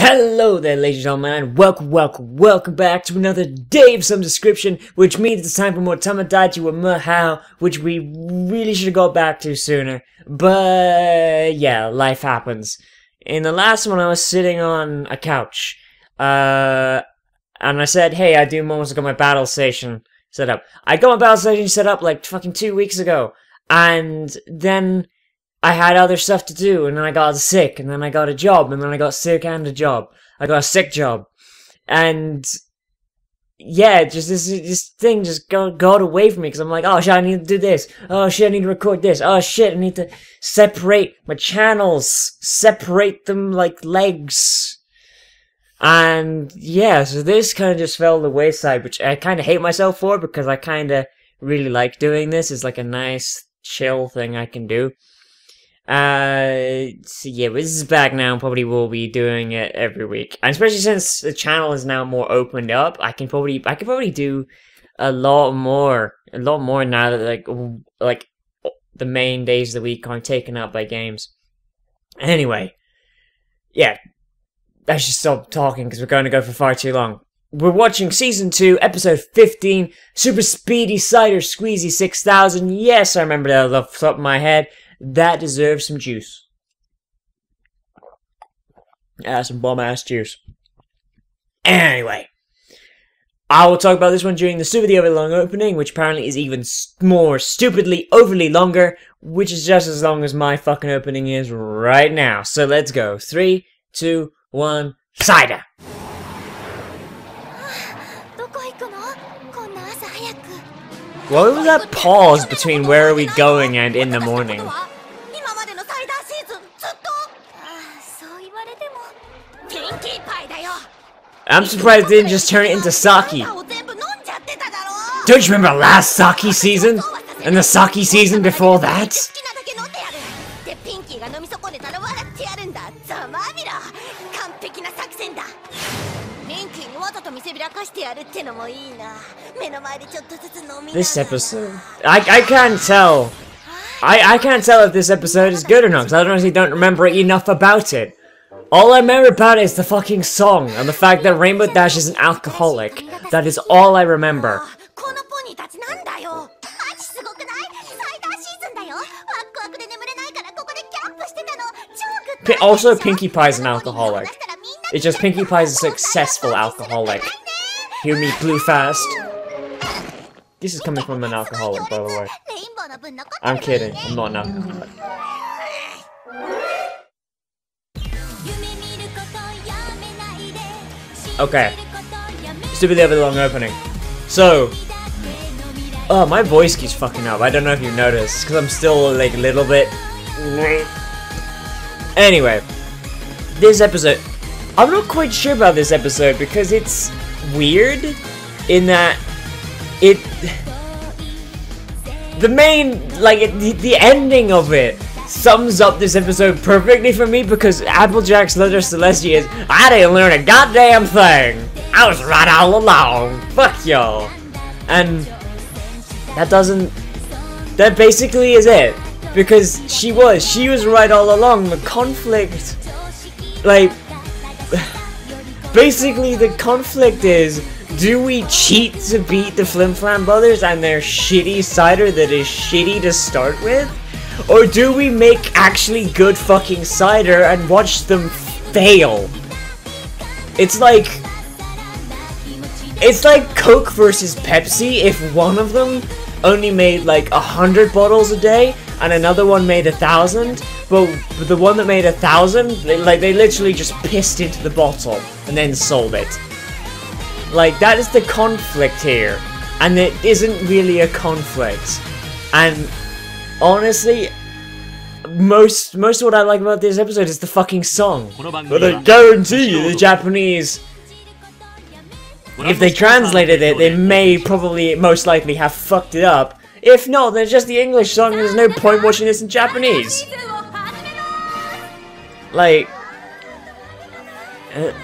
Hello there, ladies and gentlemen, and welcome back to another day of some description, which means it's time for more Tamadachi with Mahao, which we really should have got back to sooner. But yeah, life happens. In the last one, I was sitting on a couch, and I said, hey, I do almost got my battle station set up. I got my battle station set up like fucking 2 weeks ago, and then I had other stuff to do, and then I got sick, and then I got a job, and then I got sick and a job. I got a sick job. And yeah, just this thing just got away from me, because I'm like, oh shit, I need to do this. Oh shit, I need to record this. Oh shit, I need to separate my channels. Separate them like legs. And yeah, so this kind of just fell to the wayside, which I kind of hate myself for, because I kind of really like doing this. It's like a nice, chill thing I can do. So yeah, but this is back now, probably will be doing it every week. And especially since the channel is now more opened up, I can probably do a lot more now that like the main days of the week aren't taken up by games. Anyway, yeah, I should stop talking because we're going to go for far too long. We're watching Season 2, Episode 15, Super Speedy Cider Squeezy 6000. Yes, I remember that off the top of my head. That deserves some juice. Some bomb-ass juice. Anyway, I will talk about this one during the stupidly overly long opening, which apparently is even more stupidly overly longer, which is just as long as my fucking opening is right now. So let's go. 3, 2, 1, Cider! What was that pause between where are we going and in the morning? I'm surprised it didn't just turn it into sake. Don't you remember last sake season? And the sake season before that? This episode, I can't tell. I can't tell if this episode is good or not, because I honestly don't remember enough about it. All I remember about it is the fucking song, and the fact that Rainbow Dash is an alcoholic. That is all I remember. Also, Pinkie Pie's an alcoholic. It's just Pinkie Pie's a successful alcoholic. Hear me blew fast. This is coming from an alcoholic, by the way. I'm kidding, I'm not an alcoholic. Okay. Stupidly over the long opening. So, oh, my voice keeps fucking up. I don't know if you've noticed, because I'm still like a little bit. Anyway, this episode, I'm not quite sure about this episode because it's weird in that the ending of it sums up this episode perfectly for me, because Applejack's letter to Celestia is, I didn't learn a goddamn thing. I was right all along. Fuck y'all. And that basically is it. Because she was right all along. The conflict, like, basically the conflict is, do we cheat to beat the Flim Flam Brothers and their shitty cider that is shitty to start with? Or do we make actually good fucking cider and watch them fail? It's like Coke versus Pepsi if one of them only made like 100 bottles a day and another one made 1,000, but the one that made 1,000, they literally just pissed into the bottle and then sold it. Like, that is the conflict here, and it isn't really a conflict. And honestly, most of what I like about this episode is the fucking song. But I guarantee you the Japanese, if they translated it, they may most likely have fucked it up. If not, then it's just the English song and there's no point watching this in Japanese. Like,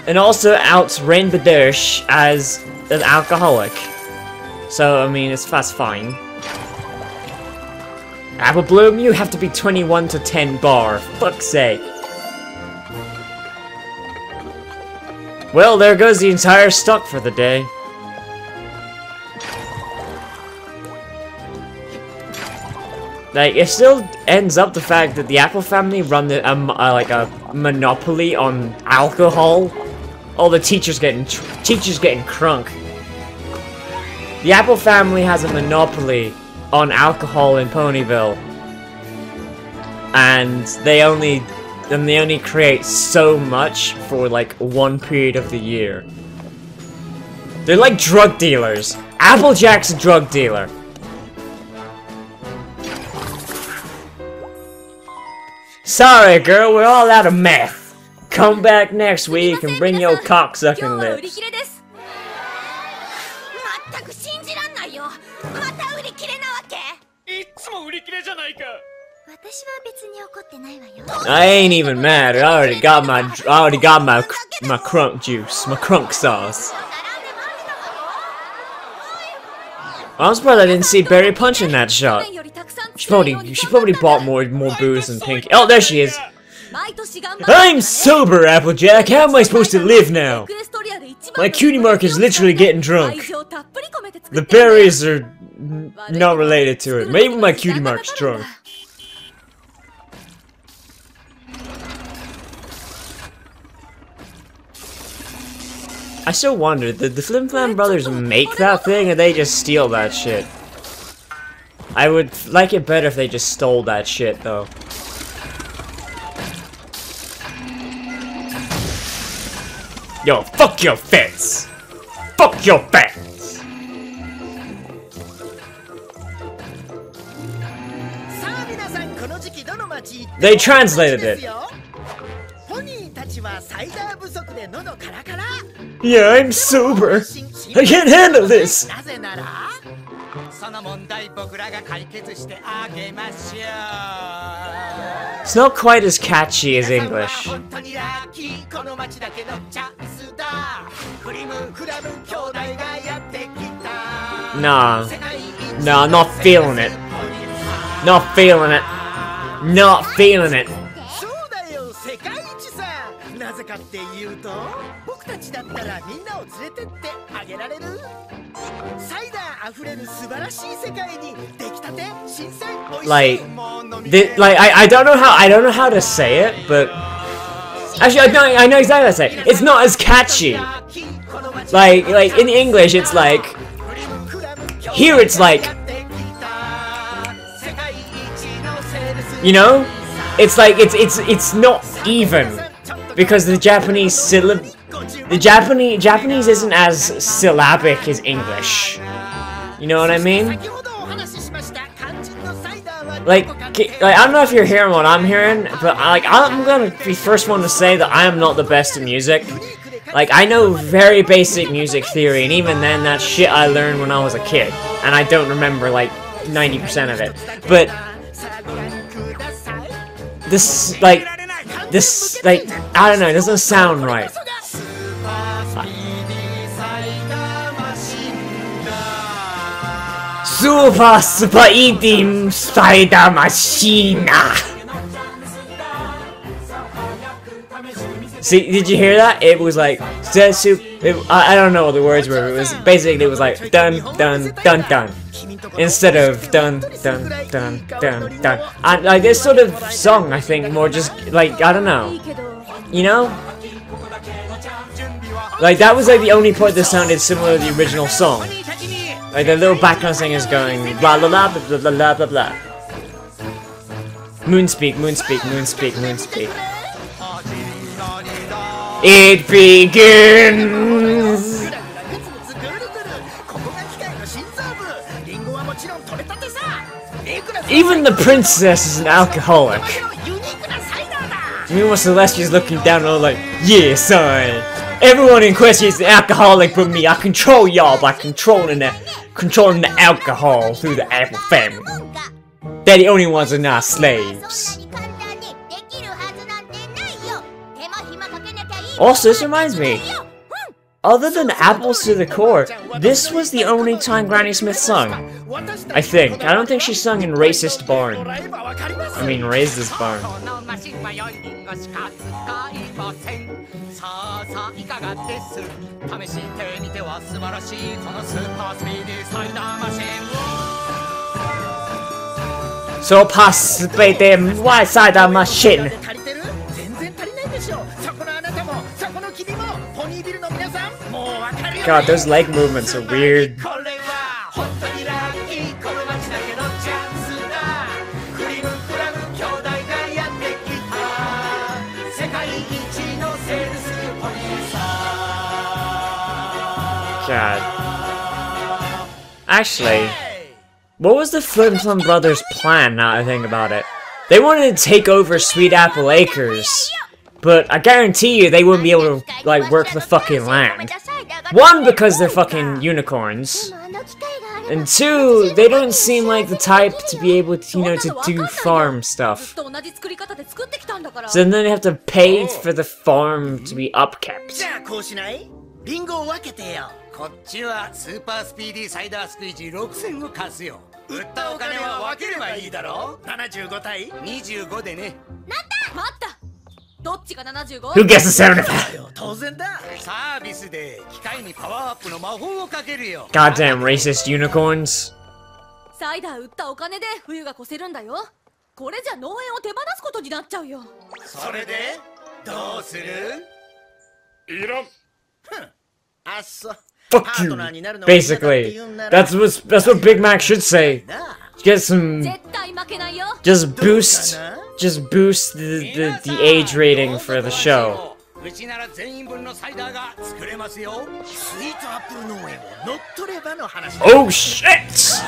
and also outs Rainbow Dash as an alcoholic. So, I mean, that's fine. Apple Bloom, you have to be 21 to 10 bar. Fuck's sake. Well, there goes the entire stock for the day. Like, it still ends up the fact that the Apple family run the, like a monopoly on alcohol. All the teachers getting crunk. The Apple family has a monopoly on alcohol in Ponyville, and they only create so much for like one period of the year. They're like drug dealers. Applejack's a drug dealer. Sorry, girl, we're all out of meth. Come back next week and bring your cocksucking lips. I ain't even mad. I already got my crunk juice, my crunk sauce. I'm surprised I didn't see Barry Punch in that shot. She probably bought more booze than Pinky. Oh, there she is. I'm sober, Applejack. How am I supposed to live now? My cutie mark is literally getting drunk. The berries are not related to it. Maybe my cutie mark's drunk. I still wonder, did the Flim Flam brothers make that thing, or they just steal that shit? I would like it better if they just stole that shit, though. Yo, fuck your fence! Fuck your fence! They translated it. Yeah, I'm sober. I can't handle this. It's not quite as catchy as English. Nah. Nah, not feeling it. Not feeling it. Not feeling it. Like, I don't know how to say it, but actually I know exactly how to say it. It's not as catchy. Like in English, it's like, here it's like, you know, it's like it's not even, because the Japanese Japanese isn't as syllabic as English. You know what I mean? Like I don't know if you're hearing what I'm hearing, but I'm gonna be the first one to say that I am not the best in music. Like, I know very basic music theory, and even then, that's shit I learned when I was a kid, and I don't remember like 90% of it. But this, like, I don't know, it doesn't sound right. Super Speedy Spider Machine. See, did you hear that? It was like, I don't know what the words were. It was basically, it was like, dun, dun, dun, dun. Instead of dun, dun, dun, dun, dun. And like, this sort of song, I think, more just, like, I don't know. You know? Like, that was like the only part that sounded similar to the original song. Like, the little background singers going, blah, blah, blah, blah, blah, blah, blah, blah. Moonspeak, moonspeak, moonspeak, moonspeak. It begins! Even the princess is an alcoholic. Meanwhile, Celestia's looking down all like, yeah, son. Everyone in question is an alcoholic but me. I control y'all by controlling the alcohol through the Apple family. They're the only ones who are not slaves. Also, this reminds me, other than Apples to the Core, this was the only time Granny Smith sung. I think. I don't think she sung in Racist Barn. I mean, Raised This Barn. さあさあいかがです？試してみては素晴らしいこのスーパースピーディーサイダーマシン。Super Speedy Cider Machine. 全然足りないでしょ。そこのあなたもそこの君もポニービルの皆さんもうわかるよね。 God, those leg movements are weird. これは本当にラッキー。この街だけのチャンスだ。クリムクラム兄弟がやってきた。世界一のセールスポニーさ。God. Actually, what was the FiM brothers' plan, now I think about it? They wanted to take over Sweet Apple Acres, but I guarantee you they wouldn't be able to, like, work the fucking land. One, because they're fucking unicorns, and two, they don't seem like the type to be able to, you know, to do farm stuff. So then they have to pay for the farm to be upkept. リンゴを分けてよ。こっちはスーパースピーディーサイダースクイージー6000を貸すよ。売ったお金は分ければいいだろ。75対25でね。なった待った。どっちが 75？ Who gets the 75? 当然だ。サービスで機械にパワーアップの魔法をかけるよ。Goddamn racist unicorns. サイダー売ったお金で冬が越せるんだよ。これじゃ農園を手放すことになっちゃうよ。それでどうする？いらん。あっそ。 Fuck you, basically. That's what Big Mac should say. Get some, just boost the age rating for the show. Oh shit!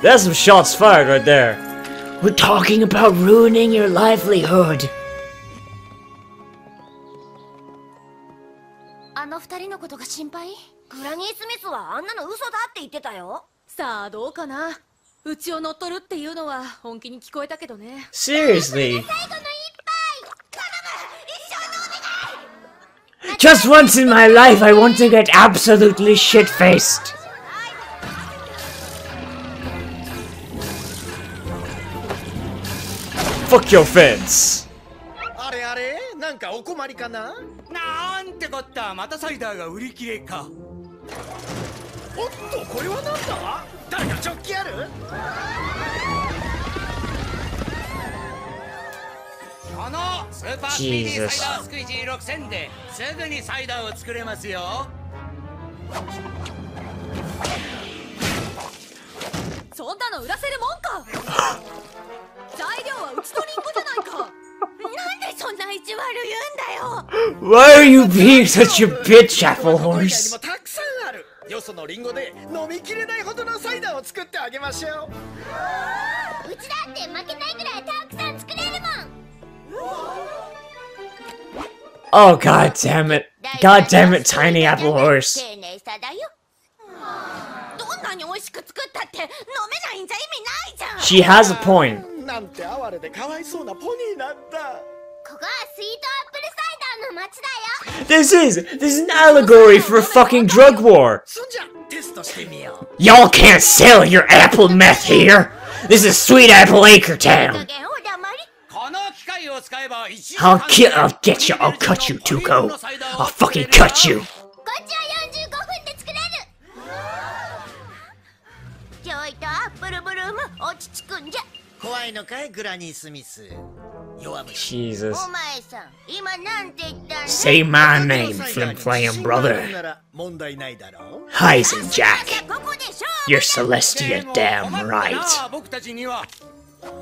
That's some shots fired right there. We're talking about ruining your livelihood. あの二人のことが心配？グラニー・スミスはあんなの嘘だって言ってたよ。さあどうかな。うちを乗っ取るっていうのは本気に聞こえたけどね。Seriously? 最後の一杯。頼む、一生のお願い。 Just once in my life, I want to get absolutely shit-faced. Fuck your fence. あれあれ、なんかお困りかな？なんてこった、またサイダーが売り切れか。おっと、これはなんだ？誰かジョッキある？このスーパースピーディーサイダースクイージー6000ですぐにサイダーを作れますよ。そんなの売らせるもんか。材料はうちのリンゴじゃないか。なんでそんな意地悪言うんだよ。 Why are you being such a bitch, Apple Horse? たくさんある。よそのリンゴで飲みきれないほどのサイダーを作ってあげましょう。うちだって負けないぐらいたくさん作れるもん。 Oh, god damn it. God damn it, Tiny Apple Horse. 丁寧さだよ。どんなに美味しく作ったって飲めないんじゃ意味ないじゃん。 She has a point. なんて哀れでかわいそうなポニーなんだ。ここはスイートアップルサイダーの街だよ。This is an allegory for a fucking drug war. そんじゃテストしてみよう。 Y'all can't sell your apple meth here. This is Sweet Apple Acre Town. この機械を使えば I'll get you. I'll cut you, Tuco. I'll fucking cut you. こっちは45分で作れる。ちょいとアップルブルーム落ち着くんじゃ。怖いのかいグラニー・スミス。弱虫。 Jesus. お前さん、今なんて言ったんだ。 Say my name, Flim Flam brother. 問題ないだろう。 Heisenjack. ここで勝負。 You're Celestia damn right. 僕たちには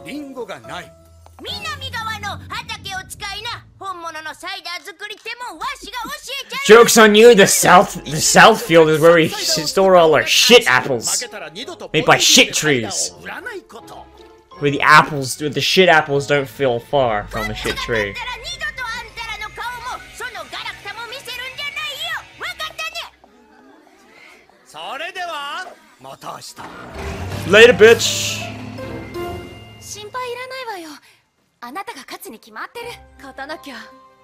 リンゴがない。南側の畑を使いな。本物のサイダー作りってもんわしが教えちゃう。 Joke's on you, the south field is where we store all our shit apples. Made by shit trees. Where the shit apples don't feel far from a shit tree. 二度とあんたらの顔もそのガラクタも見せるんじゃないよ。わかったね。それではまた明日。 Later, bitch. 心配いらないわよ。あなたが勝つに決まってる。勝たなきゃ。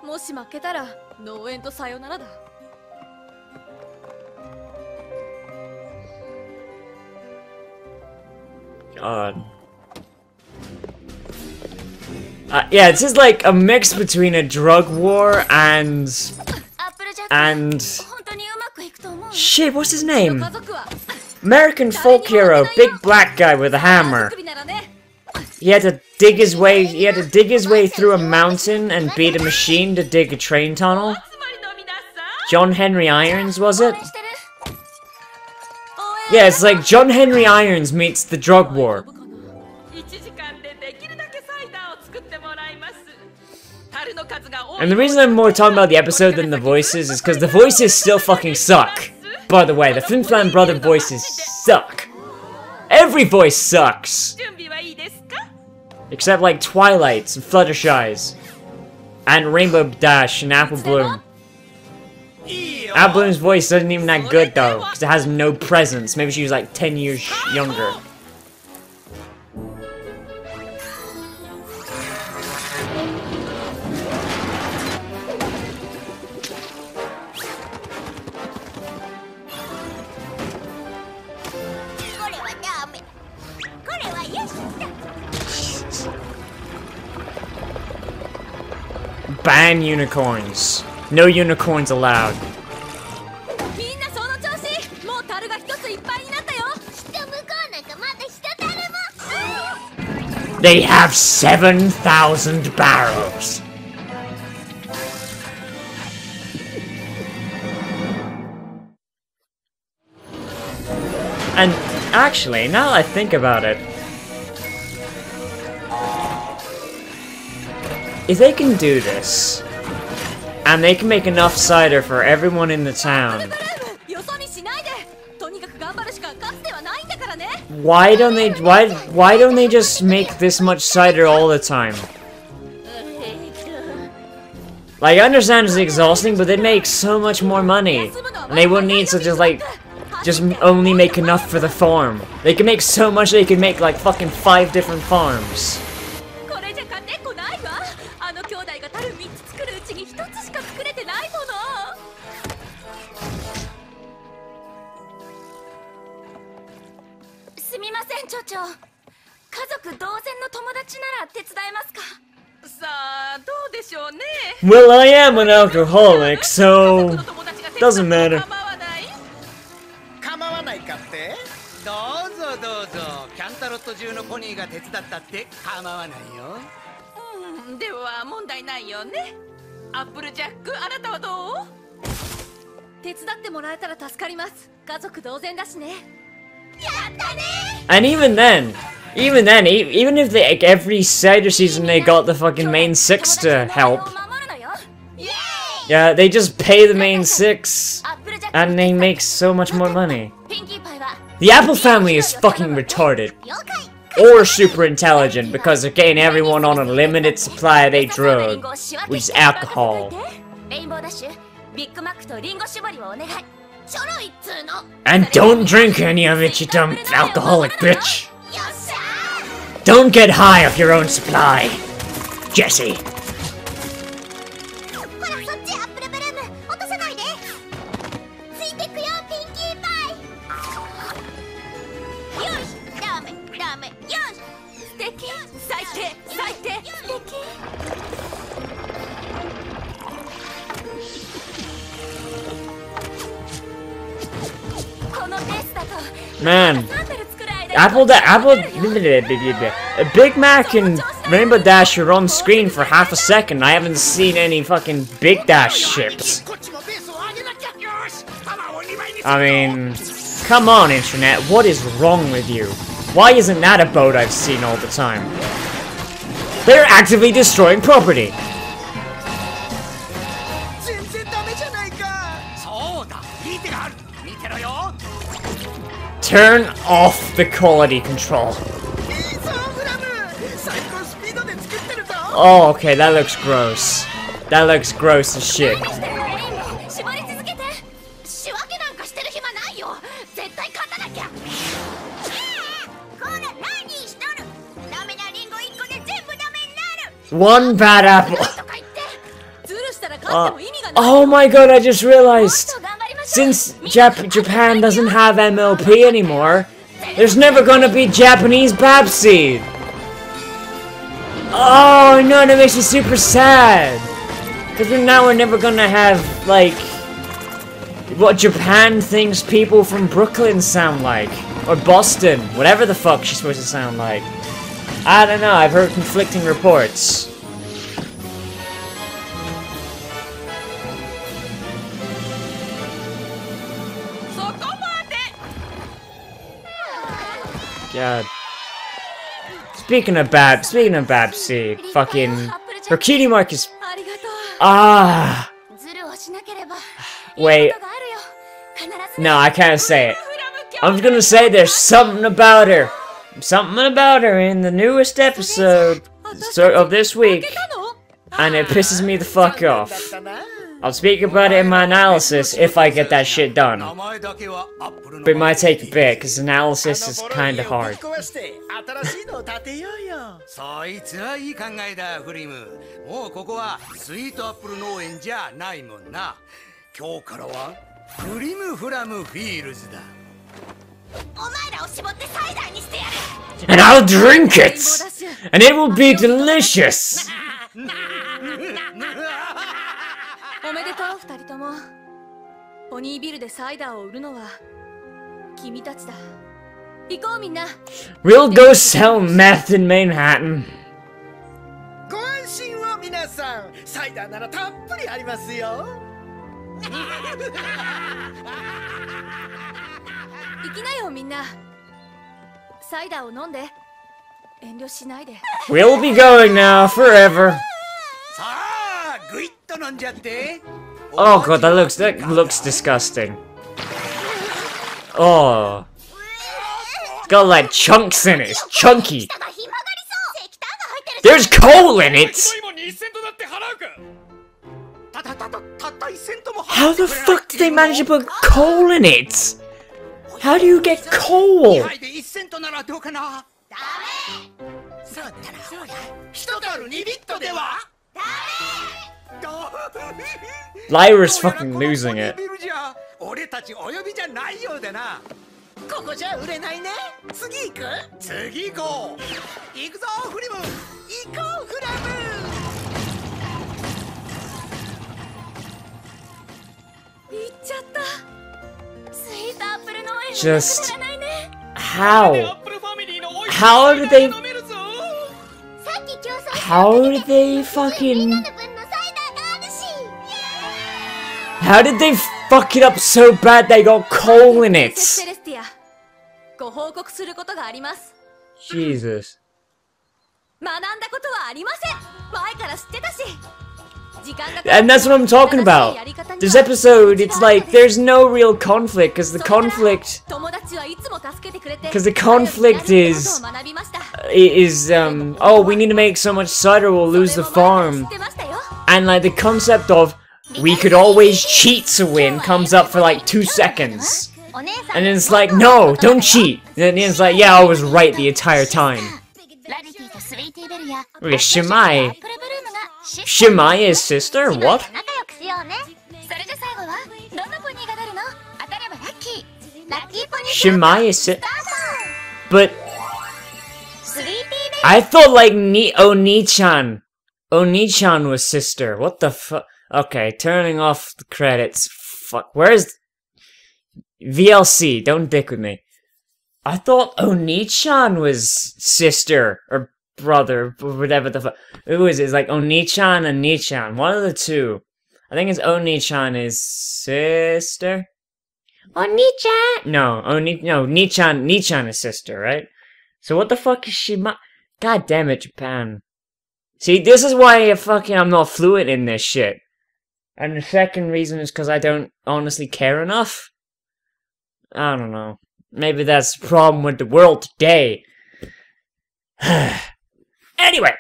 もし負けたら農園とさよならだ。God. Yeah, it's just like a mix between a drug war and... Shit, what's his name? American folk hero, big black guy with a hammer. He had to dig his way through a mountain and beat a machine to dig a train tunnel. John Henry Irons, was it? Yeah, it's like John Henry Irons meets the drug war. And the reason I'm more talking about the episode than the voices is because the voices still fucking suck. By the way, the FiM brother voices suck. Every voice sucks. Except like Twilight's and Fluttershy's. And Rainbow Dash and Apple Bloom. Apple Bloom's voice isn't even that good though, because it has no presence. Maybe she was like 10 years younger. Ban unicorns. No unicorns allowed. They have 7,000 barrels. And actually, now that I think about it, if they can do this, and they can make enough cider for everyone in the town, why don't they just make this much cider all the time? Like, I understand it's exhausting, but they make so much more money, and they wouldn't need to just only make enough for the farm. They can make so much they can make like fucking 5 different farms. Well, I am an alcoholic, so doesn't matter. Applejack, あなたはどう？手伝ってもらえたら助かります。家族同然だしね。やったね。And even then, even if they, like, every cider season they got the fucking main 6 to help. Yeah, they just pay the main 6, and they make so much more money. The Apple family is fucking retarded. Or super intelligent, because they're getting everyone on a limited supply of a drug, which is alcohol. And don't drink any of it, you dumb alcoholic bitch! Don't get high off your own supply, Jesse! Man, Big Mac and Rainbow Dash are on screen for half a second. I haven't seen any fucking Big Dash ships. I mean, come on, internet, what is wrong with you? Why isn't that a boat I've seen all the time? They're actively destroying property. Turn off the quality control. Oh, okay, that looks gross. That looks gross as shit. One bad apple. Oh my god, I just realized. Since Japan doesn't have MLP anymore, there's never gonna be Japanese Babseed. Oh no, that makes me super sad. Because now we're never gonna have, like, what Japan thinks people from Brooklyn sound like. Or Boston. Whatever the fuck she's supposed to sound like. I don't know, I've heard conflicting reports. God. Speaking of Babsy, fucking her cutie mark is wait. No, I can't say it. I'm just gonna say there's something about her. Something about her in the newest episode of this week. And it pisses me the fuck off. I'll speak about it in my analysis if I get that shit done. But it might take a bit, because analysis is kinda hard. そいつはいい考えだ、フリム。もうここはスイートアップル農園じゃないもんな。今日からはフリムフラムフィールズだ。お前らを絞ってサイダーにしてやる。And I'll drink it! And it will be delicious! おめでとう、二人とも。ポニービルでサイダーを売るのは君たちだ。行こうみんな。We'll go sell meth in Manhattan. ご安心を皆さん。サイダーならたっぷりありますよ。行きなよみんな。サイダーを飲んで。遠慮しないで。We'll be going now forever. さあ、グイッと飲んじゃって。Oh god, that looks disgusting. Oh. It's got like chunks in it. It's chunky. There's coal in it! How the fuck did they manage to put coal in it? How do you get coal? Lyra's fucking losing it. ここじゃ売れないね。次行く？次行こう。行くぞフリム。行こうフラム。行っちゃった。スイートアップル農園 Just how did they fucking how did they fuck it up so bad they got coal in it? ご報告することがあります。 Jesus. 学んだことはありません。前から知ってたし。 And that's what I'm talking about. This episode, it's like there's no real conflict because the conflict is oh, we need to make so much cider we'll lose the farm. And like the concept of we could always cheat to win comes up for like 2 seconds. And then it's like, no, don't cheat. And then it's like, yeah, I was right the entire time. Wait, Shemai's sister? What? Shemai's sister? But I thought like Oni-chan was sister. What the fuck? Okay, turning off the credits. Fuck, where's VLC? Don't dick with me. I thought Oni-chan was sister or brother, whatever the fuck. Who is it? It's like Oni-chan and Ni-chan. One of the two. I think it's Oni-chan is sister. Oni-chan. No, Ni-chan is sister, right? So what the fuck is Shima? God damn it, Japan. See, this is why I'm not fluent in this shit. And the second reason is because I don't honestly care enough. I don't know. Maybe that's the problem with the world today. Anyway,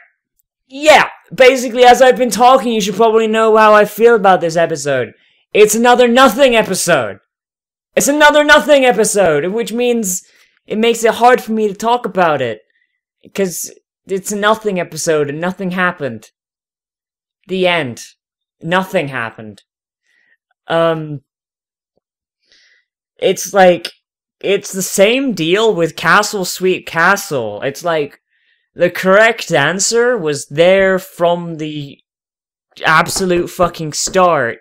yeah, basically as I've been talking, you should probably know how I feel about this episode. It's another nothing episode. It's another nothing episode, which means it makes it hard for me to talk about it. Because it's a nothing episode and nothing happened. The end. Nothing happened. It's like, it's the same deal with Castle Sweet Castle. It's like The correct answer was there from the absolute fucking start.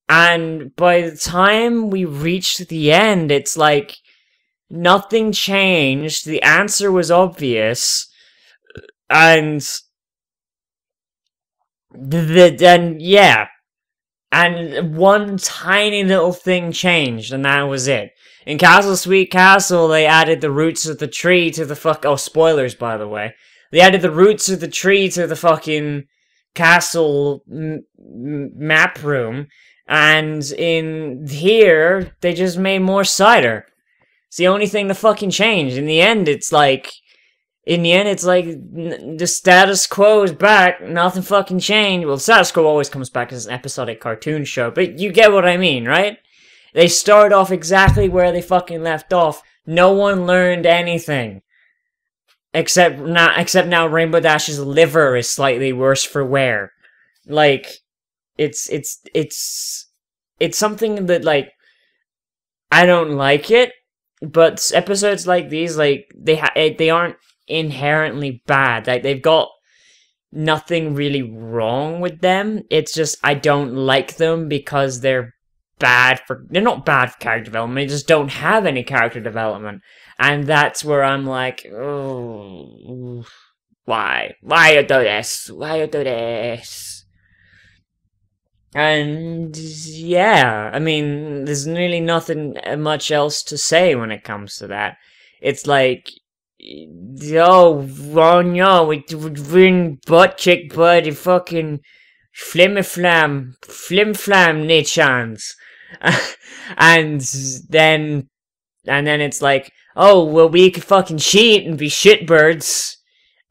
And by the time we reached the end, it's like nothing changed. The answer was obvious. And yeah. And one tiny little thing changed, and that was it. In Castle Sweet Castle, they added the roots of the tree to the oh, spoilers, by the way. They added the roots of the tree to the fucking castle map room. And in here, they just made more cider. It's the only thing that fucking changed. In the end, it's like... the status quo is back, nothing fucking changed. Well, the status quo always comes back as an episodic cartoon show, but you get what I mean, right? They start off exactly where they fucking left off. No one learned anything. Except now Rainbow Dash's liver is slightly worse for wear. Like, it's something that, like, I don't like it, but episodes like these, like, they aren't inherently bad. Like, they've got nothing really wrong with them. It's just I don't like them because they're not bad for character development. They just don't have any character development, and that's where I'm like, oh, why you do this? Why you do this? And yeah, I mean, there's really nothing much else to say when it comes to that. It's like, oh no, we win butt kick by the fucking flim flam nichans. and then it's like, oh, well, we could fucking cheat and be shitbirds.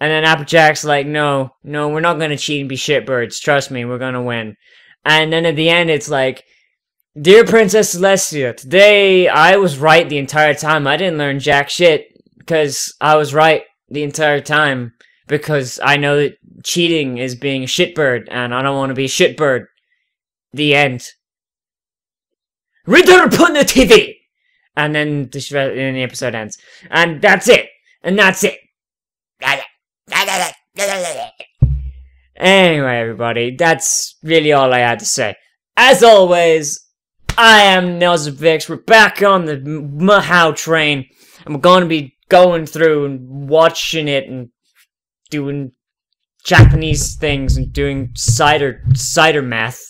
And then Applejack's like, no, we're not gonna cheat and be shitbirds. Trust me, we're gonna win. And then at the end, it's like, dear Princess Celestia, today I was right the entire time. I didn't learn jack shit. Because I was right the entire time. Because I know that cheating is being a shitbird, and I don't want to be a shitbird. The end. Return upon the TV! And then the episode ends. And that's it. And that's it. Anyway, everybody, that's really all I had to say. As always, I am Nozz. We're back on the Mahao train. And we're going to be going through and watching it and doing Japanese things and doing cider math.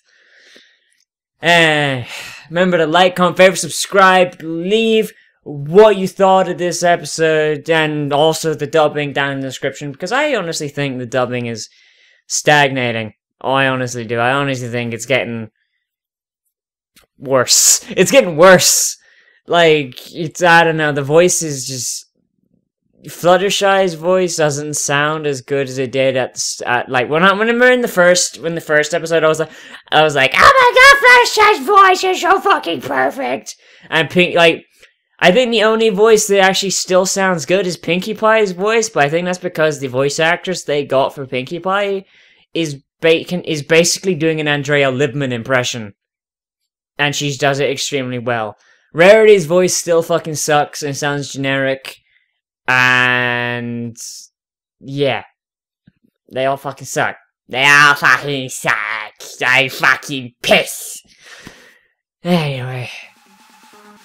Remember to like, comment, favorite, subscribe, leave what you thought of this episode, and also the dubbing down in the description, because I honestly think the dubbing is stagnating. Oh, I honestly do. I honestly think it's getting worse. It's getting worse. Like, I don't know, the voice is just... Fluttershy's voice doesn't sound as good as it did like when we're in the first episode. I was like, oh my god, Fluttershy's voice is so fucking perfect. And I think the only voice that actually still sounds good is Pinkie Pie's voice, but I think that's because the voice actress they got for Pinkie Pie is basically doing an Andrea Libman impression, and she does it extremely well. Rarity's voice still fucking sucks and sounds generic. And yeah, they all fucking suck. They all fucking suck. I fucking piss. Anyway,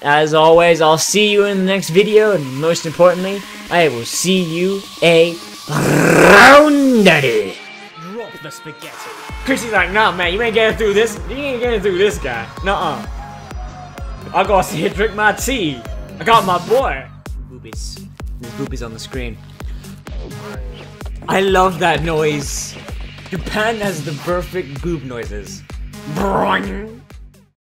as always, I'll see you in the next video, and most importantly, I will see you around. Drop the spaghetti. Chrissy's like, nah, man, you ain't getting through this. You ain't getting through this guy. Nuh-uh. I gotta see you drink my tea. I got my boy. Boobies. There's boobies on the screen. I love that noise. Japan has the perfect boob noises. Boing.